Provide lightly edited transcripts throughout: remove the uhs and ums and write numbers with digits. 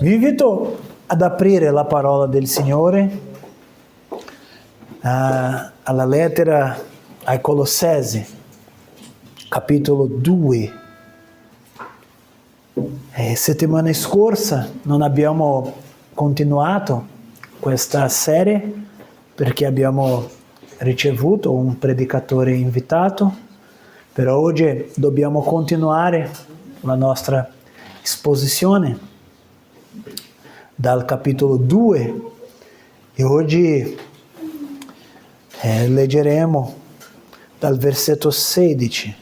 Vi invito ad aprire la parola del Signore alla lettera ai Colossesi, capitolo 2. Settimana scorsa non abbiamo continuato questa serie perché abbiamo ricevuto un predicatore invitato, però oggi dobbiamo continuare la nostra esposizione dal capitolo 2 e oggi leggeremo dal versetto 16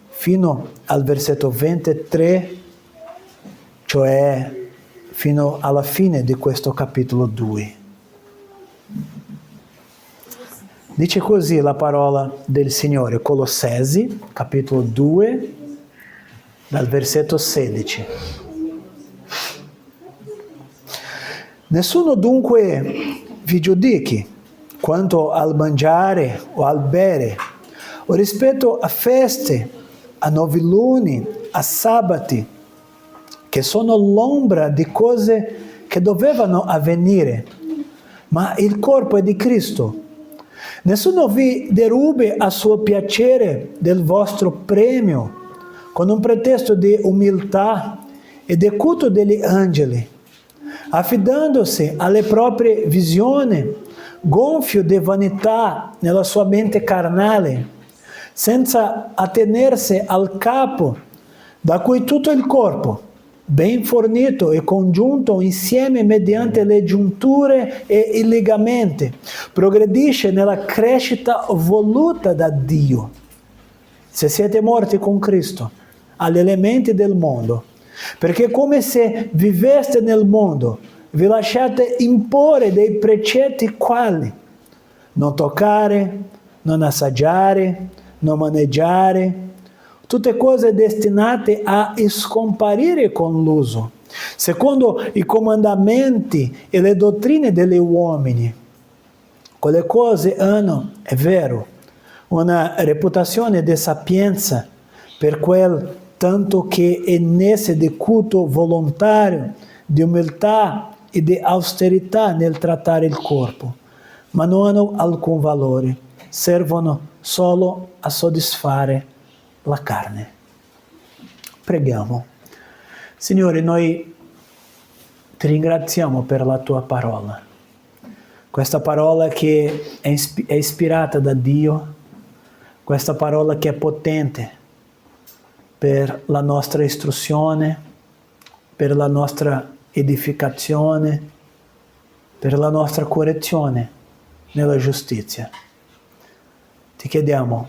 fino al versetto 23, cioè fino alla fine di questo capitolo 2. Dice così la parola del Signore, Colossesi, capitolo 2, dal versetto 16. Nessuno dunque vi giudichi quanto al mangiare o al bere, o rispetto a feste, a noviluni, a sabati, che sono l'ombra di cose che dovevano avvenire, ma il corpo è di Cristo. Nessuno vi derubi a suo piacere del vostro premio, con un pretesto di umiltà e di culto degli angeli, affidandosi alle proprie visioni, gonfio di vanità nella sua mente carnale, senza attenersi al capo, da cui tutto il corpo, ben fornito e congiunto insieme mediante le giunture e i legamenti, progredisce nella crescita voluta da Dio. Se siete morti con Cristo agli elementi del mondo, perché come se viveste nel mondo, vi lasciate imporre dei precetti quali: non toccare, non assaggiare, non maneggiare, tutte cose destinate a scomparire con l'uso, secondo i comandamenti e le dottrine degli uomini. Quelle cose hanno, è vero, una reputazione di sapienza, per quel tanto che in esse di culto volontario, di umiltà e di austerità nel trattare il corpo, ma non hanno alcun valore, servono solo a soddisfare la carne. Preghiamo. Signore, noi ti ringraziamo per la tua parola, questa parola che è ispirata da Dio, questa parola che è potente per la nostra istruzione, per la nostra edificazione, per la nostra correzione nella giustizia. Ti chiediamo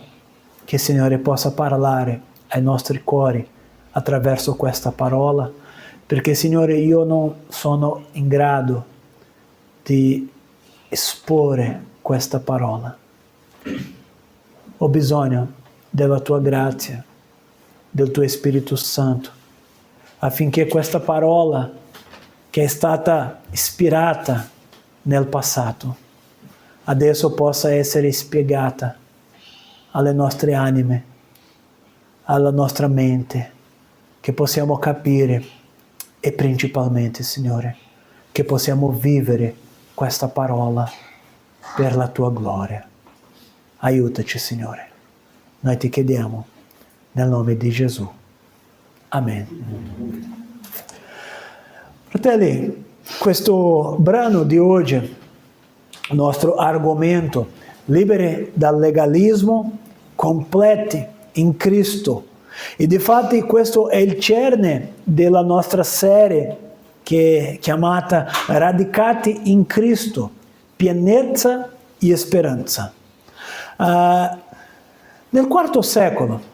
che il Signore possa parlare ai nostri cuori attraverso questa parola, perché Signore io non sono in grado di esporre questa parola. Ho bisogno della tua grazia, del tuo Spirito Santo, affinché questa parola che è stata ispirata nel passato, adesso possa essere spiegata alle nostre anime, alla nostra mente, che possiamo capire e principalmente, Signore, che possiamo vivere questa parola per la tua gloria. Aiutaci, Signore. Noi ti chiediamo nel nome di Gesù. Amen. Fratelli, questo brano di oggi, il nostro argomento, liberi dal legalismo, completi in Cristo. E difatti questo è il cerne della nostra serie che è chiamata Radicati in Cristo, pienezza e speranza. Nel IV secolo,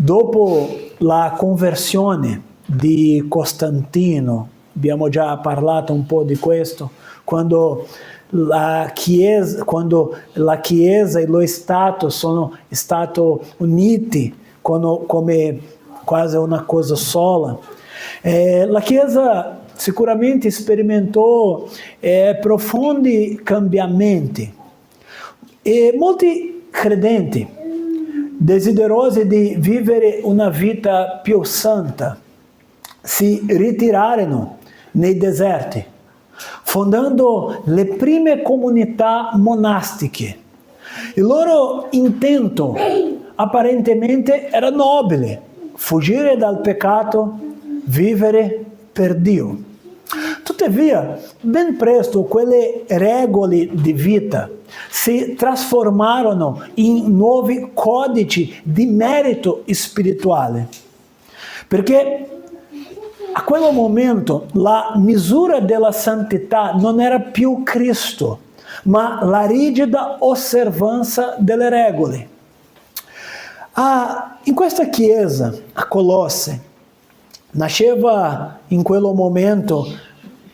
dopo la conversione di Costantino, abbiamo già parlato un po' di questo, quando la Chiesa e lo Stato sono stati uniti come quasi una cosa sola. La Chiesa sicuramente sperimentò profondi cambiamenti e molti credenti, desiderosi di vivere una vita più santa, si ritirarono nei deserti, fondando le prime comunità monastiche. Il loro intento apparentemente era nobile: fuggire dal peccato, vivere per Dio. Tuttavia, ben presto quelle regole di vita si trasformarono in nuovi codici di merito spirituale, perché a quel momento la misura della santità non era più Cristo, ma la rigida osservanza delle regole. In questa chiesa, a Colosse, nasceva in quel momento,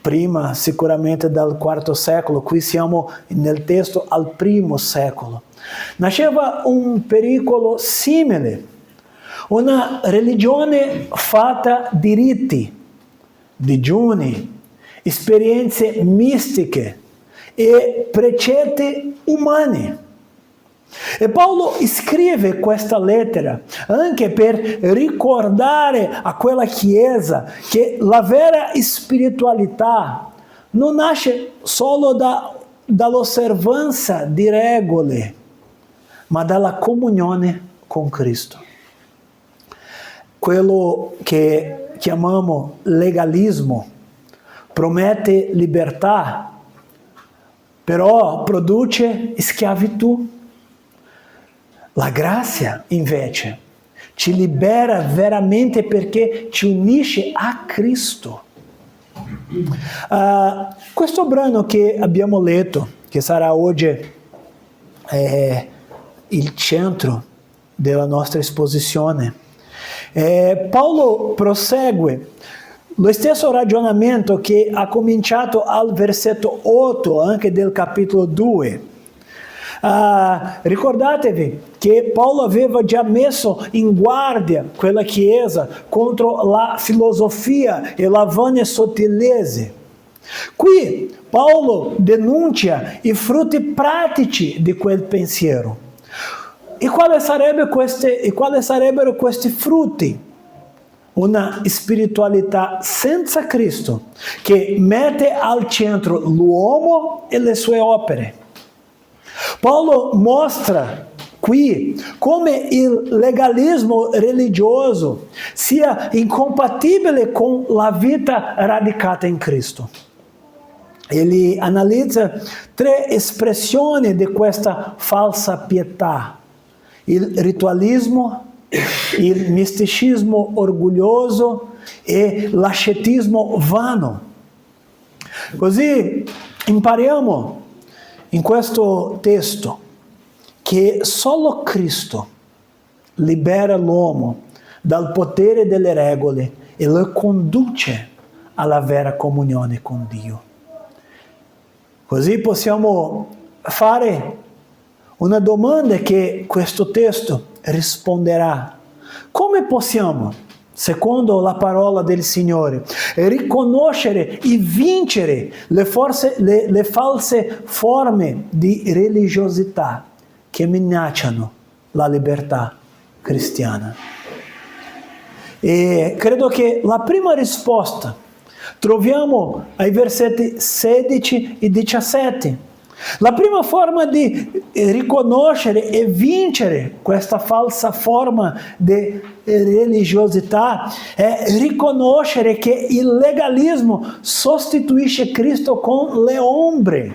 prima sicuramente del IV secolo, qui siamo nel testo al I secolo, nasceva un pericolo simile, una religione fatta di riti, digiuni, esperienze mistiche e precetti umani. E Paolo scrive questa lettera anche per ricordare a quella chiesa che la vera spiritualità non nasce solo dall'osservanza di regole, ma dalla comunione con Cristo. Quello che chiamiamo legalismo promette libertà, però produce schiavitù. La grazia, invece, ci libera veramente perché ci unisce a Cristo. Questo brano che abbiamo letto, che sarà oggi il centro della nostra esposizione, Paolo prosegue lo stesso ragionamento che ha cominciato al versetto 8 anche del capitolo 2. Ricordatevi che Paolo aveva già messo in guardia quella chiesa contro la filosofia e la vana sottilezze. Qui Paolo denuncia i frutti pratici di quel pensiero. E quali sarebbero questi frutti? Una spiritualità senza Cristo, che mette al centro l'uomo e le sue opere. Paolo mostra qui come il legalismo religioso sia incompatibile con la vita radicata in Cristo. Egli analizza 3 espressioni di questa falsa pietà: il ritualismo, il misticismo orgoglioso e l'ascetismo vano. Così impariamo in questo testo che solo Cristo libera l'uomo dal potere delle regole e lo conduce alla vera comunione con Dio. Così possiamo fare una domanda che questo testo risponderà: come possiamo, secondo la parola del Signore, riconoscere e vincere le false forme di religiosità che minacciano la libertà cristiana? E credo che la prima risposta troviamo ai versetti 16 e 17. La prima forma di riconoscere e vincere questa falsa forma di religiosità è riconoscere che il legalismo sostituisce Cristo con le ombre.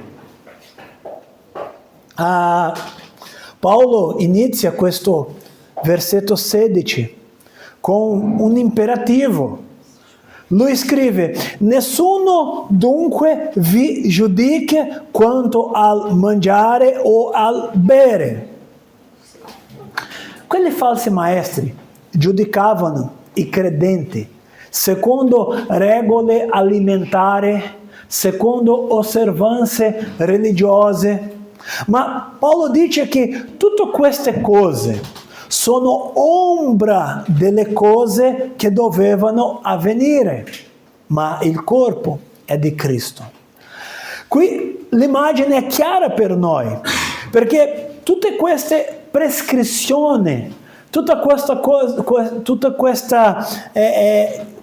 Paolo inizia questo versetto 16 con un imperativo. Lui scrive: nessuno dunque vi giudichi quanto al mangiare o al bere. Quelli falsi maestri giudicavano i credenti secondo regole alimentari, secondo osservanze religiose. Ma Paolo dice che tutte queste cose sono ombra delle cose che dovevano avvenire, ma il corpo è di Cristo. Qui l'immagine è chiara per noi, perché tutte queste prescrizioni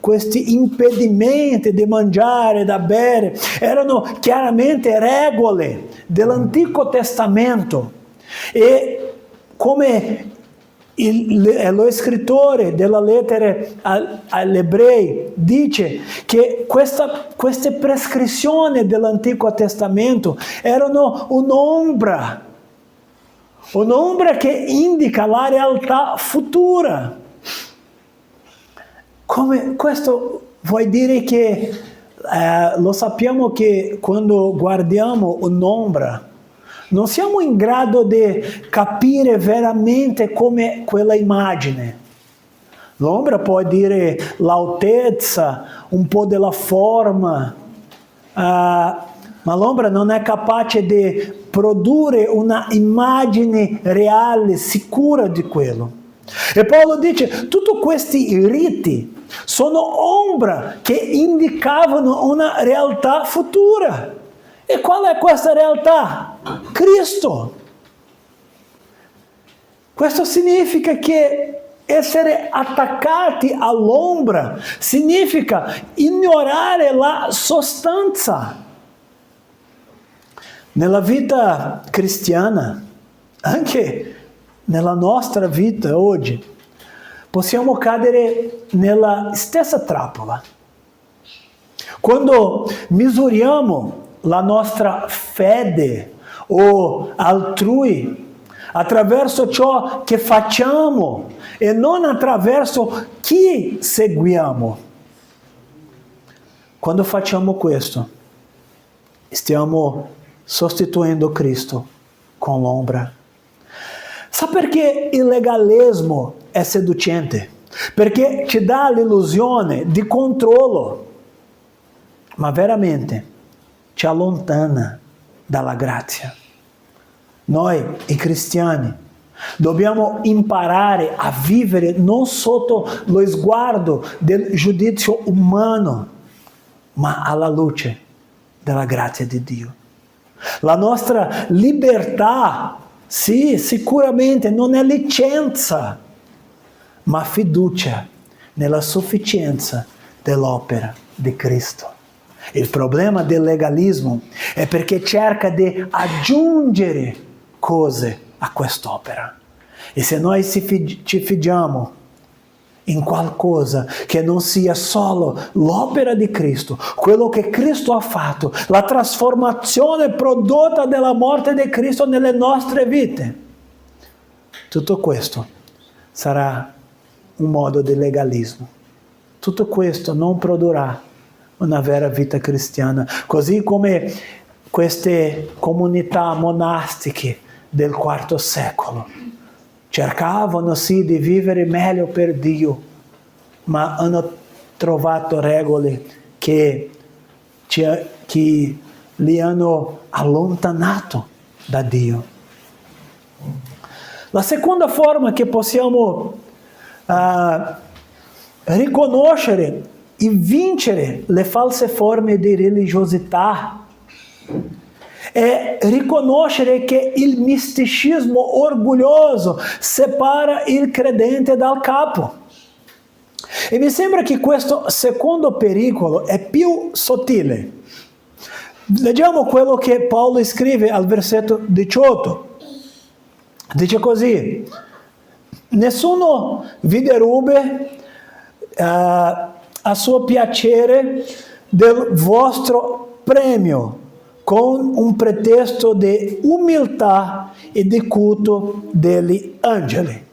questi impedimenti di mangiare e da bere erano chiaramente regole dell'Antico Testamento. E come lo scrittore della lettera agli ebrei dice che queste prescrizioni dell'Antico Testamento erano un'ombra che indica la realtà futura. Come questo vuol dire che lo sappiamo che quando guardiamo un'ombra non siamo in grado di capire veramente come quella immagine. L'ombra può dire l'altezza, un po' della forma, ma l'ombra non è capace di produrre una immagine reale, sicura di quello. E Paolo dice, tutti questi riti sono ombra che indicavano una realtà futura. E qual è questa realtà? Cristo. Questo significa che essere attaccati all'ombra significa ignorare la sostanza. Nella vita cristiana, anche nella nostra vita oggi, possiamo cadere nella stessa trappola. Quando misuriamo la nostra fede o altrui attraverso ciò che facciamo e non attraverso chi seguiamo. Quando facciamo questo, stiamo sostituendo Cristo con l'ombra. Sa perché il legalismo è seducente? Perché ci dà l'illusione di controllo, ma veramente ci allontana dalla grazia. Noi, i cristiani, dobbiamo imparare a vivere non sotto lo sguardo del giudizio umano, ma alla luce della grazia di Dio. La nostra libertà, sì, sicuramente non è licenza, ma fiducia nella sufficienza dell'opera di Cristo. Il problema del legalismo è perché cerca di aggiungere cose a quest'opera. E se noi ci fidiamo in qualcosa che non sia solo l'opera di Cristo, quello che Cristo ha fatto, la trasformazione prodotta dalla morte di Cristo nelle nostre vite, tutto questo sarà un modo di legalismo. Tutto questo non produrrà una vera vita cristiana, così come queste comunità monastiche del IV secolo cercavano sì di vivere meglio per Dio, ma hanno trovato regole che li hanno allontanato da Dio. La seconda forma che possiamo riconoscere e vincere le false forme di religiosità è riconoscere che il misticismo orgoglioso separa il credente dal capo. E mi sembra che questo secondo pericolo è più sottile. Leggiamo quello che Paolo scrive al versetto 18. Dice così: nessuno vi derube a suo piacere del vostro premio con un pretesto di umiltà e di culto degli angeli.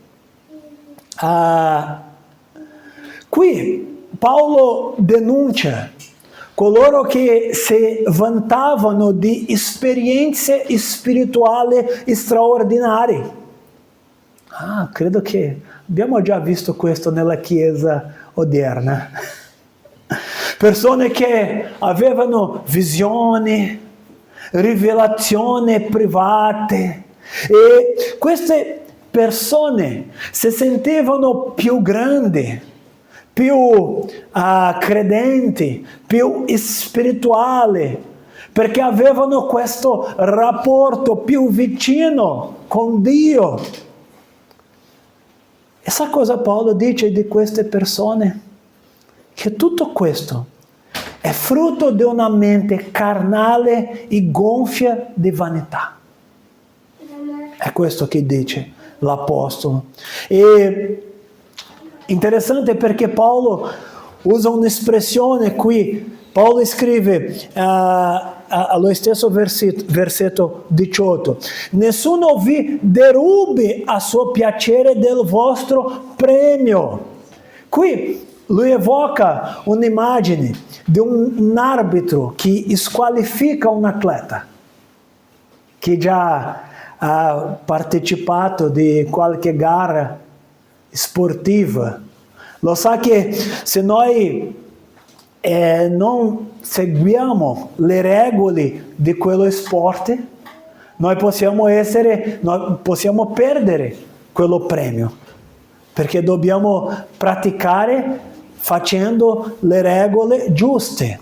Qui Paolo denuncia coloro che si vantavano di esperienze spirituali straordinarie. Credo che abbiamo già visto questo nella Chiesa odierna. Persone che avevano visioni, rivelazioni private, e queste persone si sentivano più grandi, più credenti, più spirituali, perché avevano questo rapporto più vicino con Dio. E sa cosa Paolo dice di queste persone? Che tutto questo è frutto di una mente carnale e gonfia di vanità. È questo che dice l'Apostolo. E interessante perché Paolo usa un'espressione qui. Paolo scrive allo stesso versetto 18: nessuno vi derubi a suo piacere del vostro premio. Qui lui evoca un'immagine di un arbitro che squalifica un atleta che già ha partecipato di qualche gara sportiva. Lo sa che se noi non seguiamo le regole di quello sport, noi possiamo perdere quello premio, perché dobbiamo praticare facendo le regole giuste.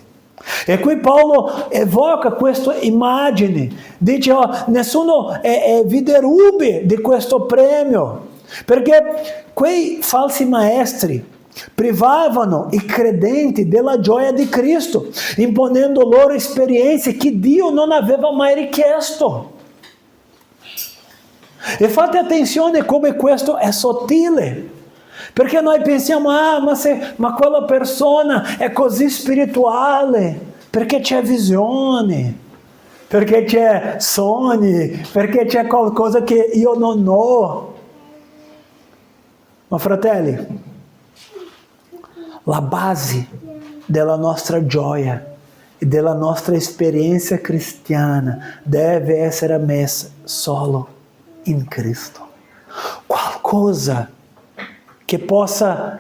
E qui Paolo evoca questa immagine, dice: nessuno vi derubi di questo premio, perché quei falsi maestri privavano i credenti della gioia di Cristo, imponendo loro esperienze che Dio non aveva mai richiesto. E fate attenzione come questo è sottile, perché noi pensiamo: ma quella persona è così spirituale, perché c'è visione, perché c'è sogni, perché c'è qualcosa che io non ho. Ma fratelli, la base della nostra gioia e della nostra esperienza cristiana deve essere messa solo in Cristo. Qualcosa che possa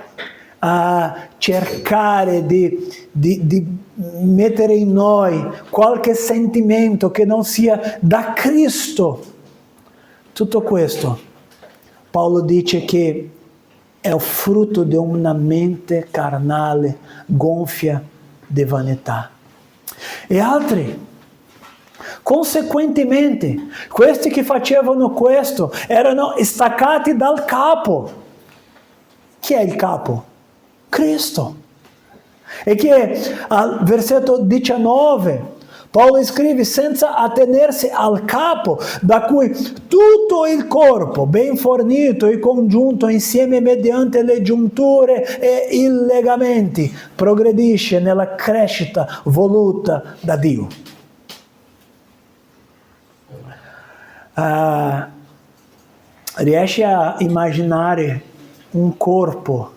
cercare di mettere in noi qualche sentimento che non sia da Cristo. Tutto questo, Paolo dice che è il frutto di una mente carnale, gonfia di vanità. E altri, conseguentemente, questi che facevano questo erano staccati dal capo. Chi è il capo? Cristo. E che al versetto 19 Paolo scrive: senza attenersi al capo, da cui tutto il corpo, ben fornito e congiunto insieme mediante le giunture e i legamenti, progredisce nella crescita voluta da Dio. Riesci a immaginare un corpo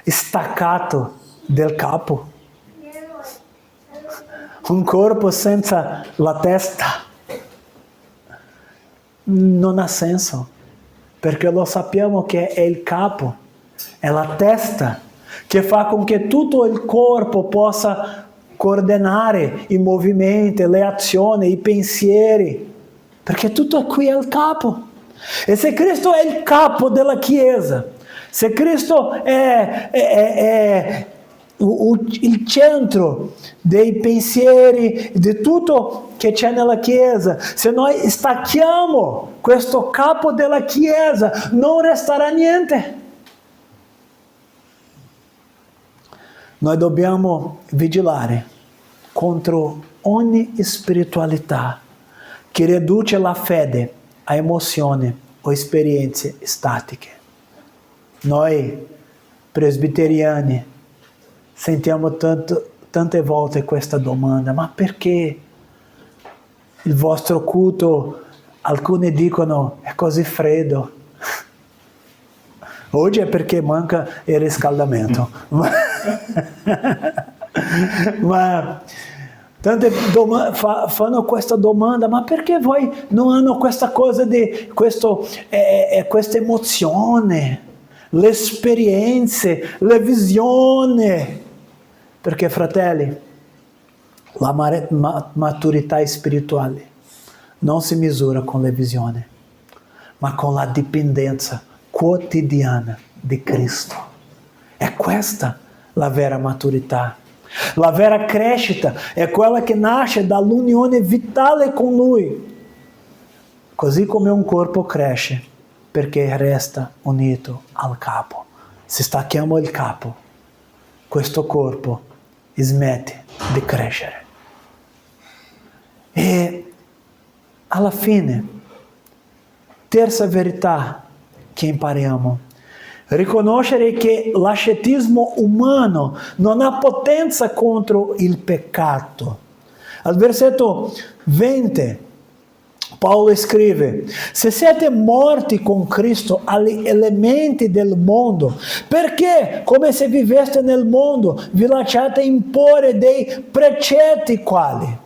staccato del capo? Un corpo senza la testa non ha senso, perché lo sappiamo che è il capo, è la testa che fa con che tutto il corpo possa coordinare i movimenti, le azioni, i pensieri, perché tutto qui è il capo. E se Cristo è il capo della Chiesa, se Cristo è il centro dei pensieri, di tutto che c'è nella Chiesa, se noi stacchiamo questo capo della Chiesa, non resterà niente. Noi dobbiamo vigilare contro ogni spiritualità che riduce la fede a emozioni o esperienze statiche. Noi presbiteriani sentiamo tante volte questa domanda: ma perché il vostro culto, alcuni dicono, è così freddo? Oggi è perché manca il riscaldamento. Ma tante fanno questa domanda: ma perché voi non hanno questa cosa di questa emozione, le esperienze, le visioni? Perché, fratelli, la maturità spirituale non si misura con le visioni, ma con la dipendenza quotidiana di Cristo. È questa la vera maturità. La vera crescita è quella che nasce dall'unione vitale con Lui. Così come un corpo cresce perché resta unito al capo. Se stacchiamo il capo, questo corpo smette di crescere. E alla fine, terza verità che impariamo: riconoscere che l'ascetismo umano non ha potenza contro il peccato. Al versetto 20 Paolo scrive: se siete morti con Cristo agli elementi del mondo, perché, come se viveste nel mondo, vi lasciate imporre dei precetti quali?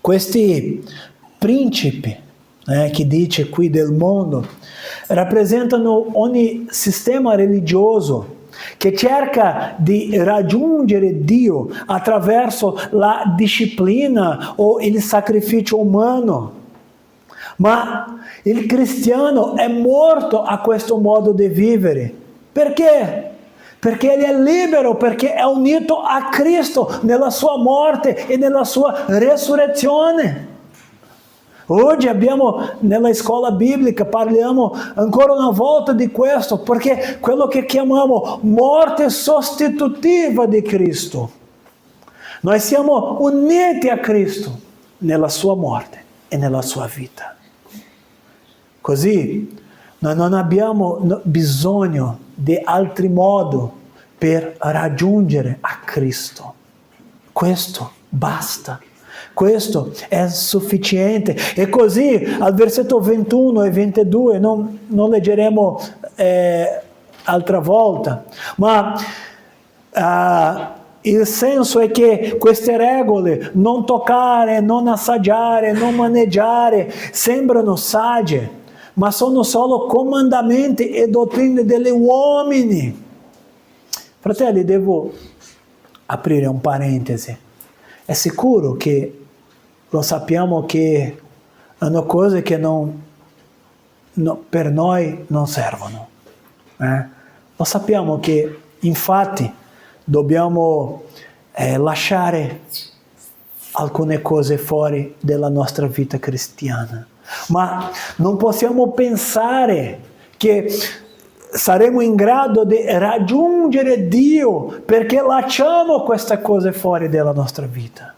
Questi principi, che dice qui del mondo, rappresentano ogni sistema religioso che cerca di raggiungere Dio attraverso la disciplina o il sacrificio umano. Ma il cristiano è morto a questo modo di vivere. Perché? Perché egli è libero, perché è unito a Cristo nella sua morte e nella sua resurrezione. Oggi nella scuola biblica parliamo ancora una volta di questo, perché quello che chiamiamo morte sostitutiva di Cristo. Noi siamo uniti a Cristo nella sua morte e nella sua vita. Così noi non abbiamo bisogno di altri modi per raggiungere a Cristo. Questo basta. Questo è sufficiente. E così al versetto 21 e 22, non leggeremo altra volta, ma il senso è che queste regole, non toccare, non assaggiare, non maneggiare, sembrano sagge, ma sono solo comandamenti e dottrine degli uomini. Fratelli, devo aprire un parentesi. È sicuro che lo sappiamo che hanno cose che per noi non servono. Lo sappiamo che infatti dobbiamo lasciare alcune cose fuori della nostra vita cristiana. Ma non possiamo pensare che saremo in grado di raggiungere Dio perché lasciamo queste cose fuori dalla nostra vita.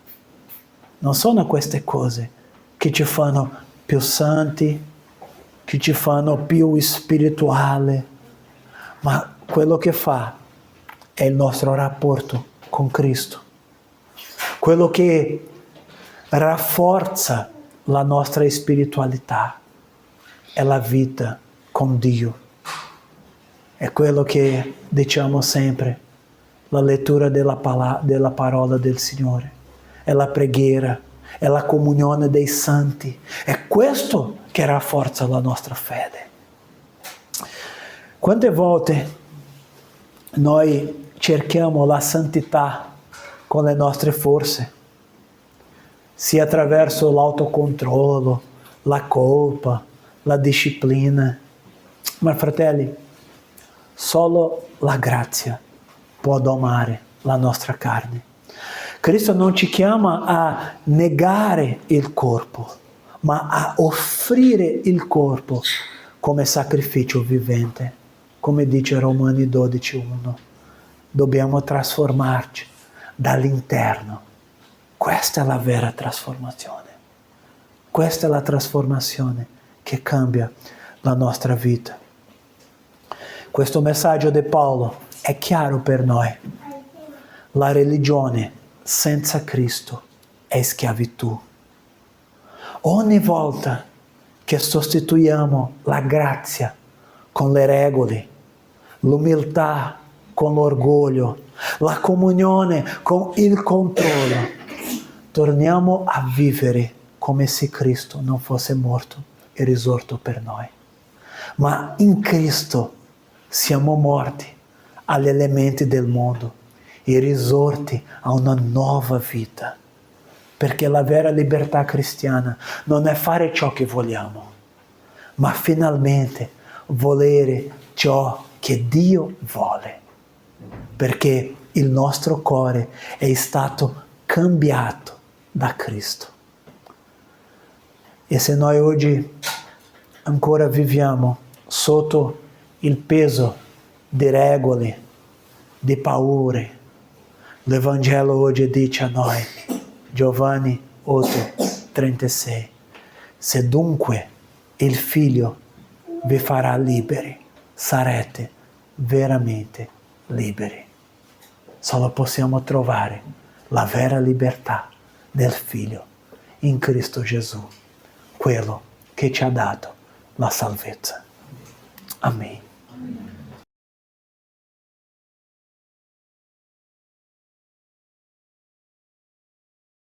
Non sono queste cose che ci fanno più santi, che ci fanno più spirituali, ma quello che fa è il nostro rapporto con Cristo. Quello che rafforza la nostra spiritualità è la vita con Dio. È quello che diciamo sempre, la lettura della parola del Signore, è la preghiera, è la comunione dei santi. È questo che rafforza la nostra fede. Quante volte noi cerchiamo la santità con le nostre forze, sia attraverso l'autocontrollo, la colpa, la disciplina. Ma fratelli, solo la grazia può domare la nostra carne. Cristo non ci chiama a negare il corpo, ma a offrire il corpo come sacrificio vivente. Come dice Romani 12:1, dobbiamo trasformarci dall'interno. Questa è la vera trasformazione. Questa è la trasformazione che cambia la nostra vita. Questo messaggio di Paolo è chiaro per noi. La religione senza Cristo è schiavitù. Ogni volta che sostituiamo la grazia con le regole, l'umiltà con l'orgoglio, la comunione con il controllo, torniamo a vivere come se Cristo non fosse morto e risorto per noi. Ma in Cristo siamo morti agli elementi del mondo e risorti a una nuova vita. Perché la vera libertà cristiana non è fare ciò che vogliamo, ma finalmente volere ciò che Dio vuole. Perché il nostro cuore è stato cambiato da Cristo. E se noi oggi ancora viviamo sotto il peso di regole, di paure. L'Evangelo oggi dice a noi, Giovanni 8:36, se dunque il Figlio vi farà liberi, sarete veramente liberi. Solo possiamo trovare la vera libertà nel Figlio, in Cristo Gesù, quello che ci ha dato la salvezza. Amen.